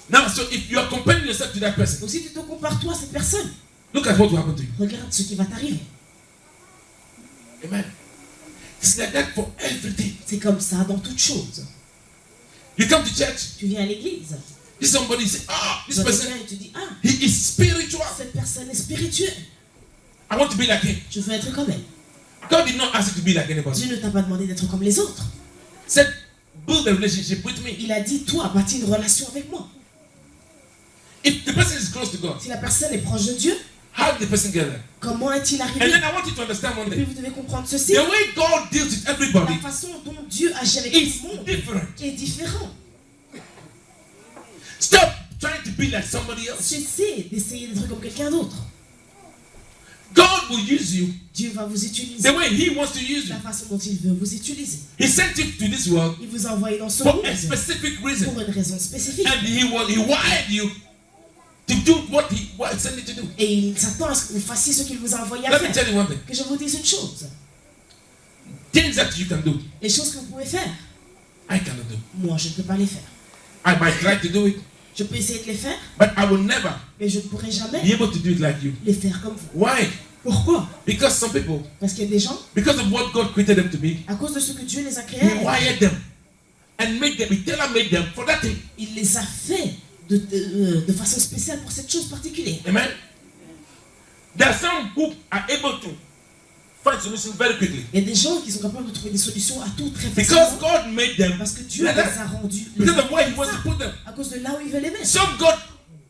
Now, so if you are comparing yourself to that person, Donc si tu te compares toi à cette personne, look at what will happen to you. regarde ce qui va t'arriver. Amen. It's like that for everything. C'est comme ça dans toutes choses. You come to church, Tu viens à l'église, if somebody say, ah, tu this vois person, quelqu'un et tu dis, ah, he is spiritual. cette personne est spirituelle. I want to be like him. Je veux être comme elle. God did not ask you to be like anybody. Dieu ne t'a pas demandé d'être comme les autres. He said, build a relationship with me. Il a dit, toi, bâtis une relation avec moi. If the person is close to God, Si la personne est proche de Dieu, how did the person get there? comment est-il And arrivé? then I want you to understand one Et puis thing. vous devez comprendre ceci. The way God deals with everybody La façon dont Dieu agit avec is tout le monde different. est différente. Stop trying to be like somebody else. Cessez d'essayer d'être comme quelqu'un d'autre. God will use you Dieu va vous the utiliser way He wants to use you. la façon dont il veut vous utiliser. He sent you to this world Il vous a envoyé dans ce for monde a specific reason. pour une raison spécifique. And He wired you to do what He sent you to do. Et il s'attend à ce que vous fassiez ce qu'il vous a envoyé à Let me faire. tell you one thing. Que je vous dise une chose. Things that you can do, Les choses que vous pouvez faire, I cannot do. moi je ne peux pas les faire. I might try to do it, Je peux essayer de les faire, but I will never mais je ne pourrai jamais be able to do it like you. les faire comme vous. Why? Pourquoi? Because some people, Parce qu'il y a des gens, because of what God created them to be, à cause de ce que Dieu les a créés, He wired them and made them, He tailor-made them for that thing. il les a fait de façon spéciale pour cette chose particulière. Amen. There are some who are able to find solutions very quickly Il y a des gens qui sont capables de trouver des solutions à tout très because facilement. God made them Parce que Dieu like les that. a rendus Because of where He wants to put them. à cause de là où il veut les mettre. Some God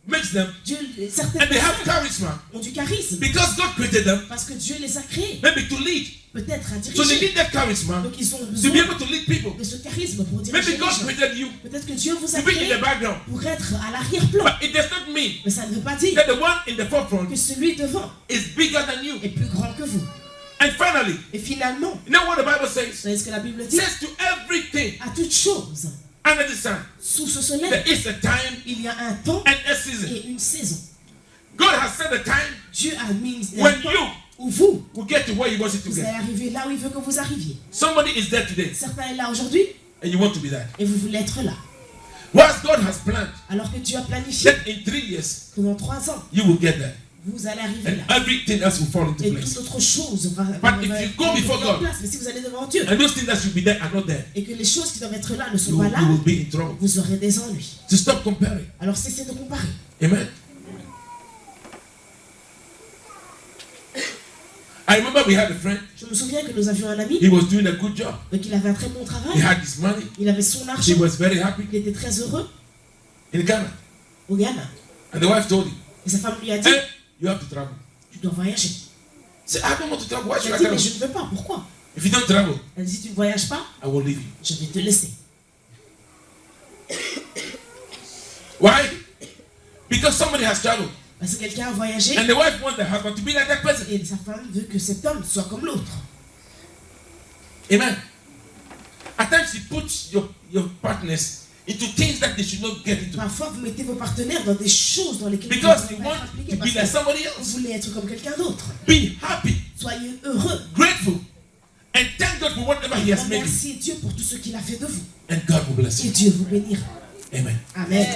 makes them Dieu, certaines and they have personnes charisma ont du charisme because God created them parce que Dieu les a créés, maybe to lead. peut-être à So they diriger. need that charisma Donc ils ont to be besoin able to lead people. de ce charisme pour diriger Maybe les God gens. created you Peut-être que Dieu vous a to be in créé the background, pour être à l'arrière-plan. but it does not mean Mais ça ne veut pas dire that the one in the forefront que celui devant is bigger than you. est plus grand que vous. And finally, Et finalement, you know what the Bible vous says? savez ce que la Bible It dit? says to everything À toute chose, under the sun, sous ce soleil, there is a time il y a un temps and a season. et une saison. God has set a time Dieu a mis un when temps you où vous, will get to where He wants you to vous allez get. arriver là où il veut que vous arriviez. Somebody is there today Certains est là aujourd'hui and you want to be there. et vous voulez être là. Whilst God has planned Alors que Dieu a planifié that in 3 years que dans 3 ans, you will get there vous allez arriver là. and everything else will fall into Et place. toute autre chose va But if you go before être en God place. Mais si vous allez devant Dieu and those things that should be there are not there, et que les choses qui doivent être là ne sont you pas là, will be in trouble. vous aurez des ennuis. So stop comparing. Alors cessez de comparer. Amen. I remember we had a friend. Je me souviens que nous avions un ami, He was doing a good job. donc il avait un très bon He travail, had his money. il avait son He argent, was very happy il était très heureux in Ghana. au Ghana. And the wife told him, Et sa femme lui a dit, hey, you have to travel. tu dois voyager. He said, I don't want to travel. Why Il should a I dit, mais travel? je ne veux pas, pourquoi? If you don't travel, Elle dit, si tu ne voyages pas, I will leave you. je vais te laisser. Why? Because somebody has traveled. Parce que quelqu'un a voyagé And the wife wants the husband to be like that person. et sa femme veut que cet homme soit comme l'autre. Amen. At times she puts your partners into things that they should not get into. Parfois, vous mettez vos partenaires dans des choses dans lesquelles Because vous you ne want pas être impliqués to be parce like que somebody vous else. voulez être comme quelqu'un d'autre. Be happy, Soyez heureux. grateful, and thank God for whatever He has made you. Remerciez Dieu pour tout ce qu'il a fait de vous. And God will bless Et you. Dieu vous bénira. Amen. Amen.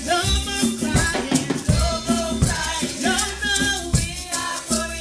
No more crying, no more crying, no, no, we are going.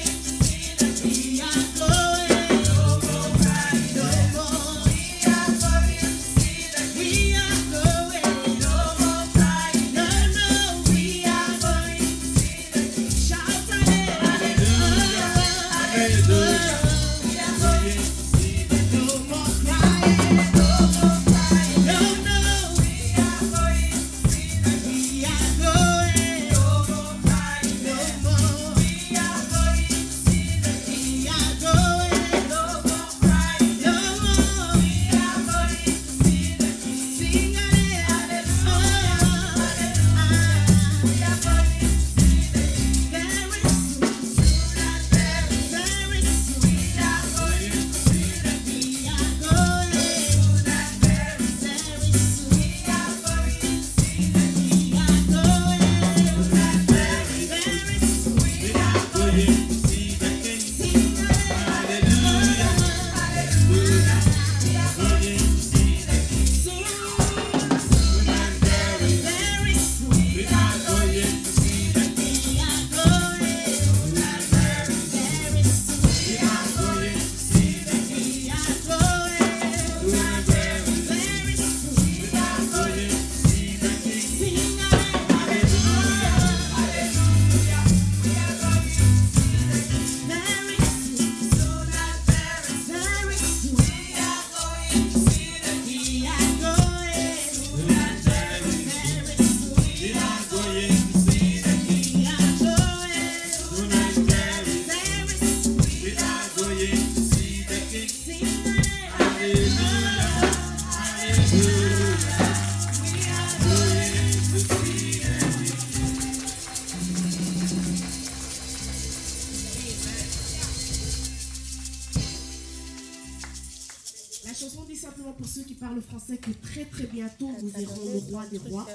La chanson dit simplement pour ceux qui parlent français que très très bientôt nous verrons le roi des rois.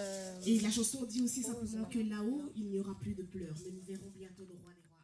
Et la chanson dit aussi simplement que là-haut, il n'y aura plus de pleurs, mais nous verrons bientôt le roi des rois.